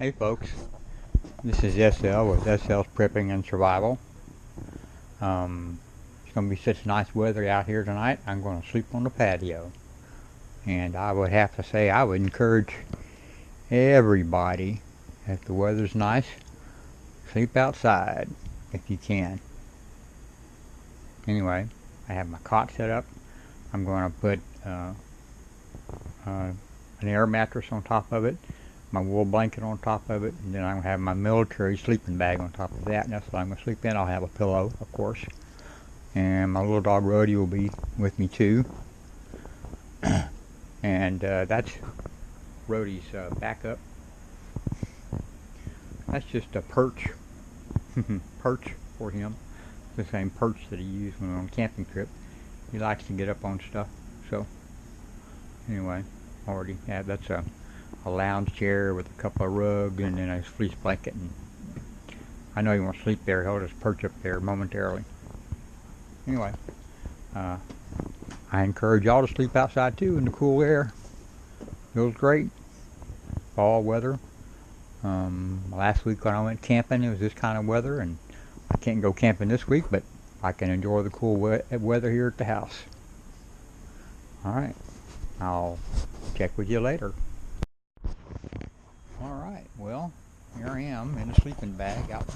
Hey folks, this is SL with SL's Prepping and Survival. It's going to be such nice weather out here tonight. I'm going to sleep on the patio. And I would have to say I would encourage everybody, if the weather's nice, sleep outside if you can. Anyway, I have my cot set up. I'm going to put an air mattress on top of it, my wool blanket on top of it, and then I'm going to have my military sleeping bag on top of that, and that's what I'm going to sleep in. I'll have a pillow, of course, and my little dog Roadie will be with me too. And that's Roadie's backup. That's just a perch, perch for him. The same perch that he used when on a camping trip. He likes to get up on stuff. So anyway, already have that's a lounge chair with a couple of rugs and then a fleece blanket. And I know he won't sleep there. He'll just perch up there momentarily. Anyway, I encourage y'all to sleep outside too in the cool air. Feels great. Fall weather. Last week when I went camping, it was this kind of weather, and I can't go camping this week, but I can enjoy the cool weather here at the house. Alright, I'll check with you later. Alright, well, here I am in a sleeping bag out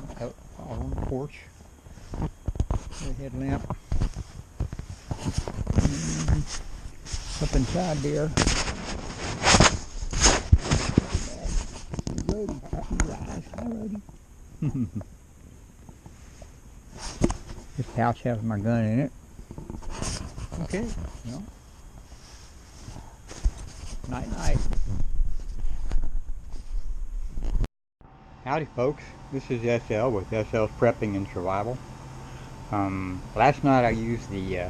on the porch. The headlamp. Up inside there. Roadie, hi Roadie. This pouch has my gun in it. Okay, well, night night. Howdy folks, this is SL with SL's Prepping and Survival. Last night I used the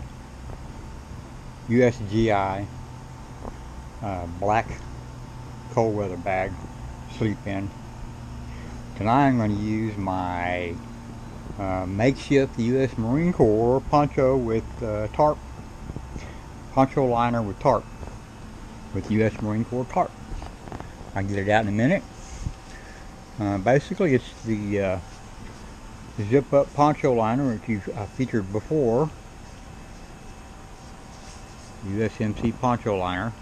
USGI black cold weather bag to sleep in. Tonight I'm going to use my makeshift U.S. Marine Corps poncho with tarp. Poncho liner with tarp. With U.S. Marine Corps tarp. I'll get it out in a minute. Basically it's the zip up poncho liner that you've featured before. USMC poncho liner.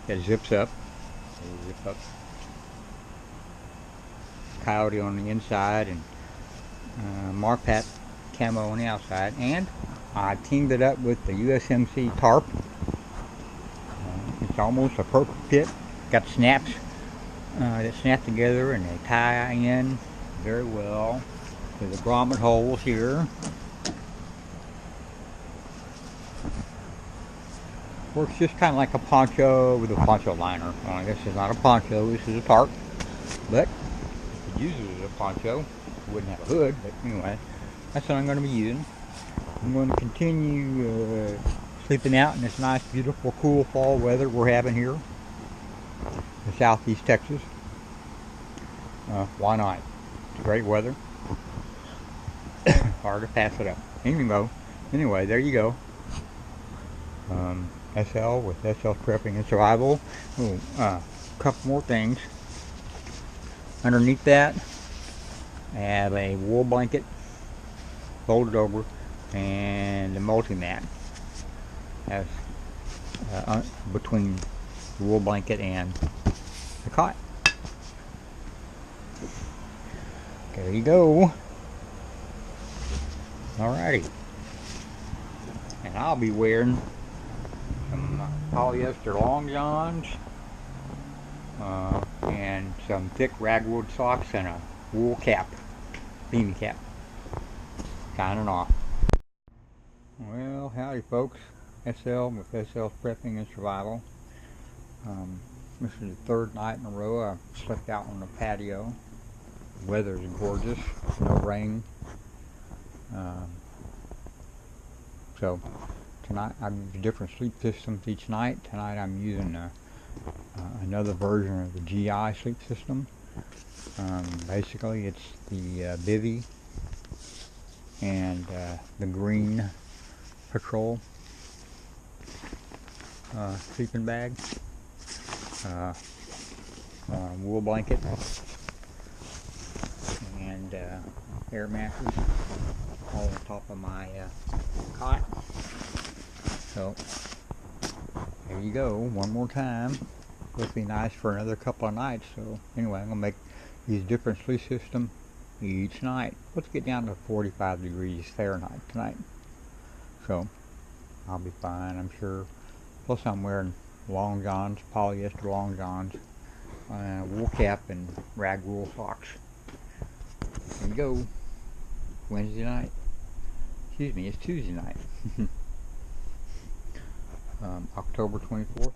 That zips up. Zip up. Coyote on the inside and Marpat camo on the outside, and I teamed it up with the USMC tarp. It's almost a perfect fit. Got snaps that snap together and they tie in very well to the grommet holes here. Works just kind of like a poncho with a poncho liner. Well, this is not a poncho, this is a tarp, but if you use it as a poncho, it wouldn't have a hood, but anyway, that's what I'm going to be using. I'm going to continue sleeping out in this nice, beautiful, cool fall weather we're having here in southeast Texas. Why not? It's great weather. Hard to pass it up. Anyway, there you go. SL with SL's Prepping and Survival. A couple more things. Underneath that, I have a wool blanket folded over and a multi-mat. That's between the wool blanket and the cot. There you go. Alrighty. And I'll be wearing some polyester long johns and some thick ragwood socks and a wool cap, beanie cap, signing off. Well, howdy folks, SL with SL's Prepping and Survival. This is the third night in a row I've slept out on the patio. The weather is gorgeous, no rain. So tonight I use different sleep systems each night. Tonight I'm using another version of the GI sleep system. Basically it's the Bivy and the green patrol sleeping bag. wool blanket and air mattress all on top of my cot. So there you go, one more time. Supposed to be nice for another couple of nights. So anyway, I'm gonna use different sleep system each night. Let's get down to 45 degrees Fahrenheit tonight. So I'll be fine, I'm sure. Plus I'm wearing long johns, polyester long johns, wool cap and rag wool socks. There you go. Wednesday night. Excuse me, it's Tuesday night. October 24th,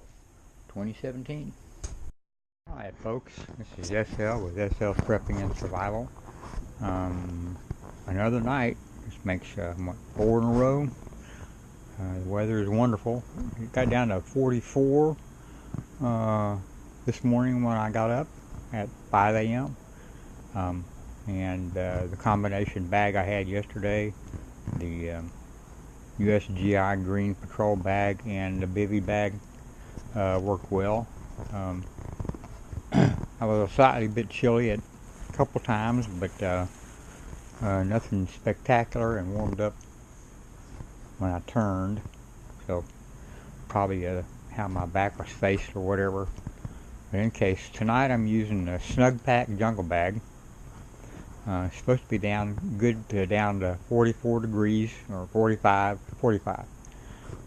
2017. Alright folks, this is SL with SL's Prepping and Survival. Another night. This makes 4 in a row. The weather is wonderful. It got down to 44 this morning when I got up at 5 a.m. And the combination bag I had yesterday, the USGI Green Patrol bag and the Bivy bag, worked well. I was a slightly bit chilly at a couple times, but nothing spectacular, and warmed up when I turned. So probably how my back was faced or whatever. But in case, tonight I'm using the Snugpak Jungle Bag. It's supposed to be down to 44 degrees or 45.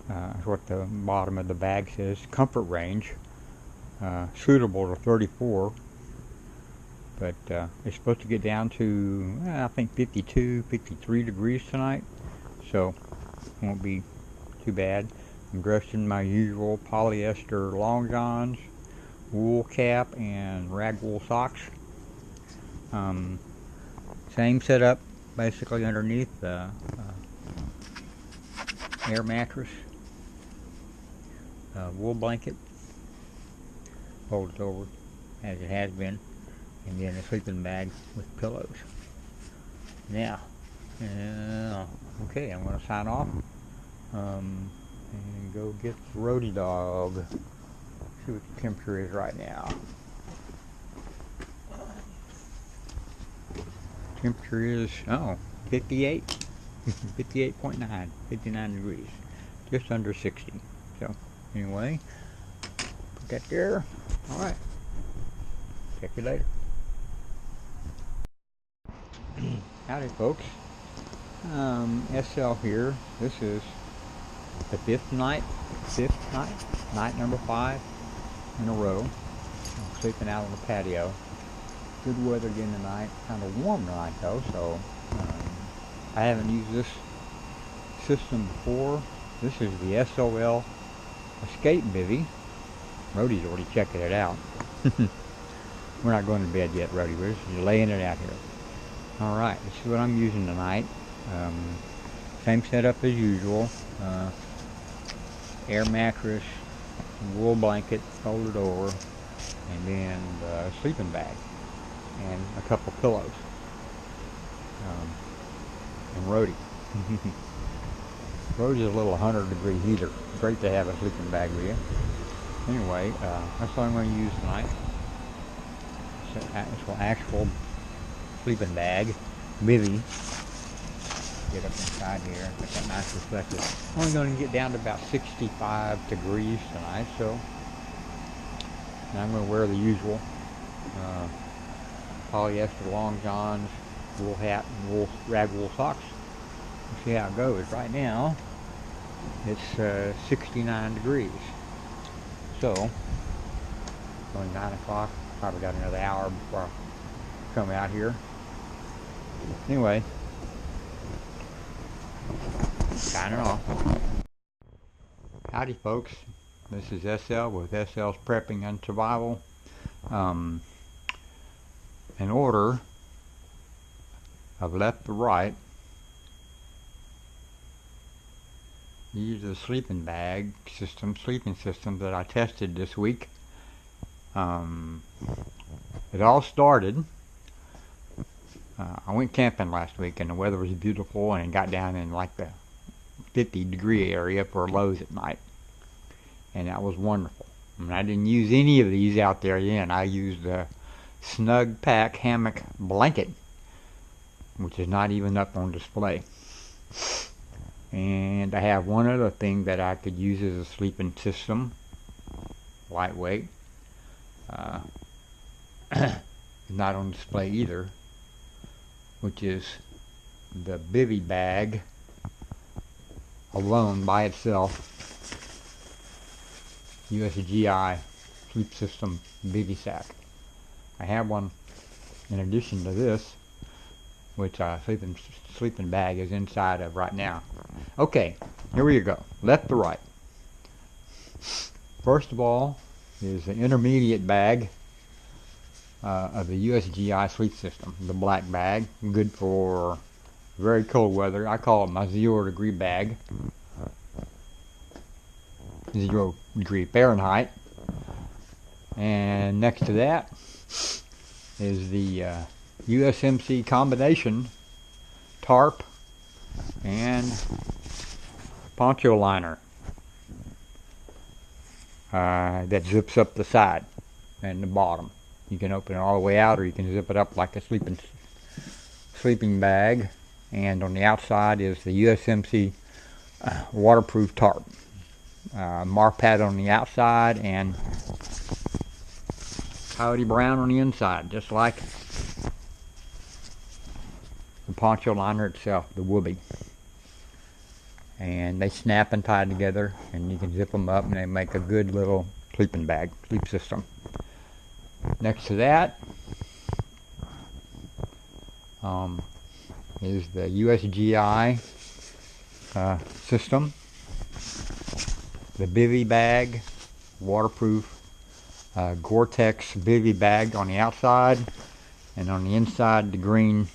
That's what the bottom of the bag says. Comfort range, suitable to 34. But it's supposed to get down to I think 52, 53 degrees tonight. So won't be too bad. I'm dressed in my usual polyester long johns, wool cap, and rag wool socks. Same setup basically underneath the air mattress, wool blanket, hold it over as it has been, and then a sleeping bag with pillows. Now, okay, I'm going to sign off and go get the Roadie dog. See what the temperature is right now. Temperature is 58, 58.9, 59 degrees, just under 60. So anyway, put that there. All right, check you later. Howdy folks, SL here. This is the fifth night, night number 5 in a row. I'm sleeping out on the patio. Good weather again tonight, kind of warm tonight though, so I haven't used this system before. This is the SOL Escape Bivy. Roadie's already checking it out. We're not going to bed yet, Roadie. We're just laying it out here. Alright, this is what I'm using tonight. Same setup as usual. Air mattress, wool blanket folded over, and then the sleeping bag and a couple pillows. And Roadie. Roadie's a little 100-degree heater. Great to have a sleeping bag with you. Anyway, that's what I'm going to use tonight. It's an actual sleeping bag, Bivy. Get up inside here, got that nice reflective. Only going to get down to about 65 degrees tonight, so and I'm going to wear the usual polyester long johns, wool hat, and rag wool socks. We'll see how it goes. Right now, it's 69 degrees. So, going 9 o'clock, probably got another hour before I come out here. Anyway, signing off. Howdy folks, this is SL with SL's Prepping and Survival. In order of left to right, these are the sleeping bag sleeping system that I tested this week. It all started, I went camping last week and the weather was beautiful and it got down in like the 50-degree area for lows at night, and that was wonderful. And I didn't use any of these out there then. I used the Snugpak hammock blanket, which is not even up on display. And I have one other thing that I could use as a sleeping system, lightweight. Not on display either, which is the Bivy bag alone by itself. USGI sleep system Bivy sack. I have one in addition to this, which sleeping bag is inside of right now. Okay, here we go. Left to right. First of all is the intermediate bag of the USGI sleep system, the black bag, good for very cold weather. I call it my 0-degree bag. 0-degree Fahrenheit. And next to that is the USMC combination tarp and poncho liner that zips up the side and the bottom. You can open it all the way out, or you can zip it up like a sleeping bag. And on the outside is the USMC waterproof tarp. Mark pad on the outside and coyote brown on the inside, just like the poncho liner itself, the Woobie. And they snap and tie together, and you can zip them up, and they make a good little sleeping bag, sleep system. Next to that is the USGI system, the Bivy bag, waterproof Goretex Bivy bag on the outside, and on the inside the green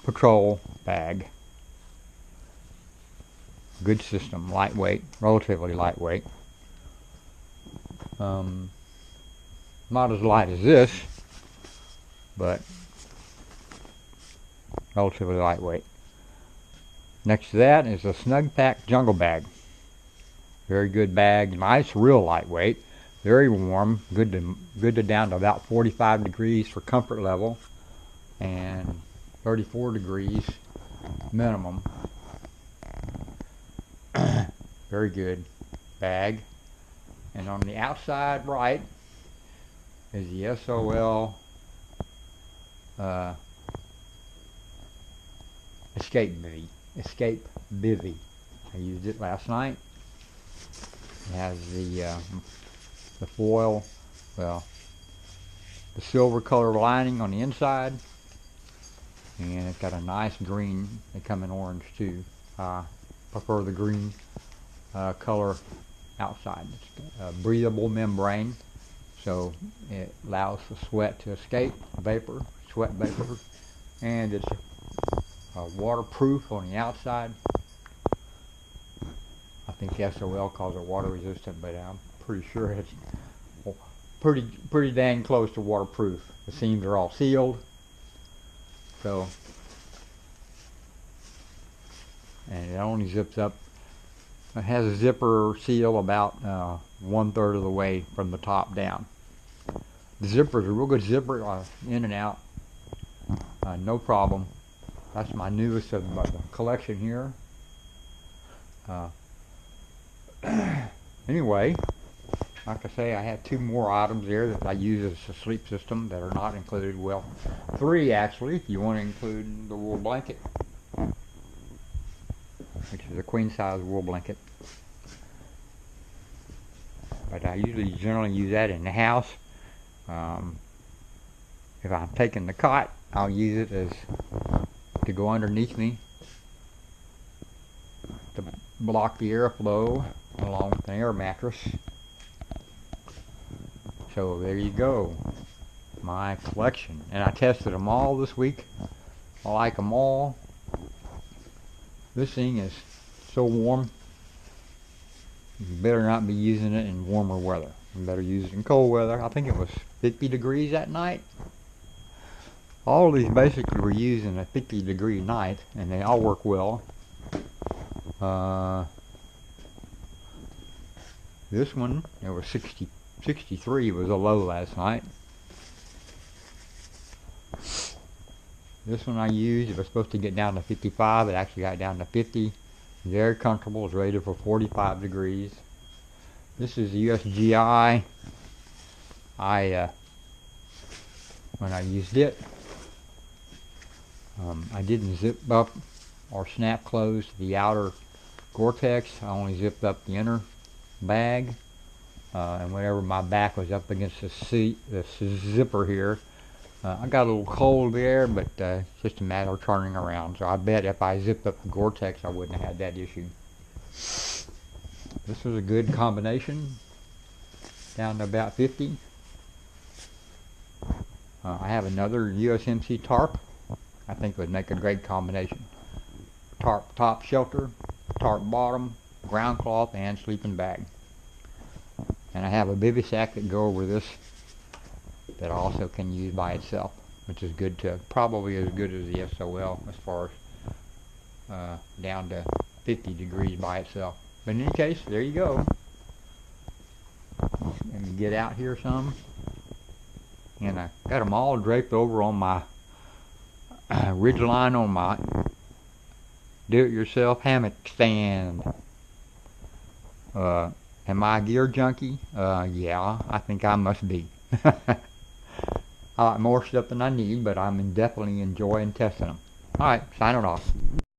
patrol bag. Good system, lightweight, relatively lightweight. Not as light as this, but relatively lightweight. Next to that is a Snugpak Jungle Bag. Very good bag, nice, real lightweight, very warm, good to down to about 45 degrees for comfort level, and 34 degrees minimum. Very good bag. And on the outside right is the SOL Escape Bivy. I used it last night. It has the foil, well, the silver color lining on the inside, and it's got a nice green. They come in orange too. Prefer the green color outside. It's a breathable membrane, so it allows the sweat to escape, sweat vapor, and it's waterproof on the outside. I think the SOL calls it water resistant, but I'm pretty sure it's pretty dang close to waterproof. The seams are all sealed, so, and it only zips up. It has a zipper seal about 1/3 of the way from the top down. The zipper is a real good zipper, in and out, no problem. That's my newest of the collection here. Anyway, like I say, I have 2 more items there that I use as a sleep system that are not included. Well, 3 actually, if you want to include the wool blanket, which is a queen size wool blanket. But I generally use that in the house. If I'm taking the cot, I'll use it as to go underneath me to block the airflow along with an air mattress. So there you go, my collection. And I tested them all this week. I like them all. This thing is so warm, you better not be using it in warmer weather. You better use it in cold weather. I think it was 50 degrees that night. All of these basically were used in a 50-degree night, and they all work well. This one, it was 63 was a low last night. This one I used, it was supposed to get down to 55. It actually got down to 50. Very comfortable. It's rated for 45 degrees. This is the USGI. When I used it, I didn't zip up or snap close the outer Goretex. I only zipped up the inner bag. And whenever my back was up against the zipper here, I got a little cold there, but it's just a matter of turning around. So I bet if I zipped up the Goretex, I wouldn't have had that issue. This was a good combination, down to about 50. I have another USMC Tarp. I think it would make a great combination. Tarp top shelter, Tarp bottom, ground cloth, and sleeping bag. And I have a Bivy sack that go over this that I also can use by itself, which is good too. Probably as good as the SOL as far as down to 50 degrees by itself. But in any case, there you go. Let me get out here some. And I got them all draped over on my ridge line on my do-it-yourself hammock stand. Am I a gear junkie? Yeah, I think I must be. I like more stuff than I need, but I'm definitely enjoying testing them. Alright, signing off.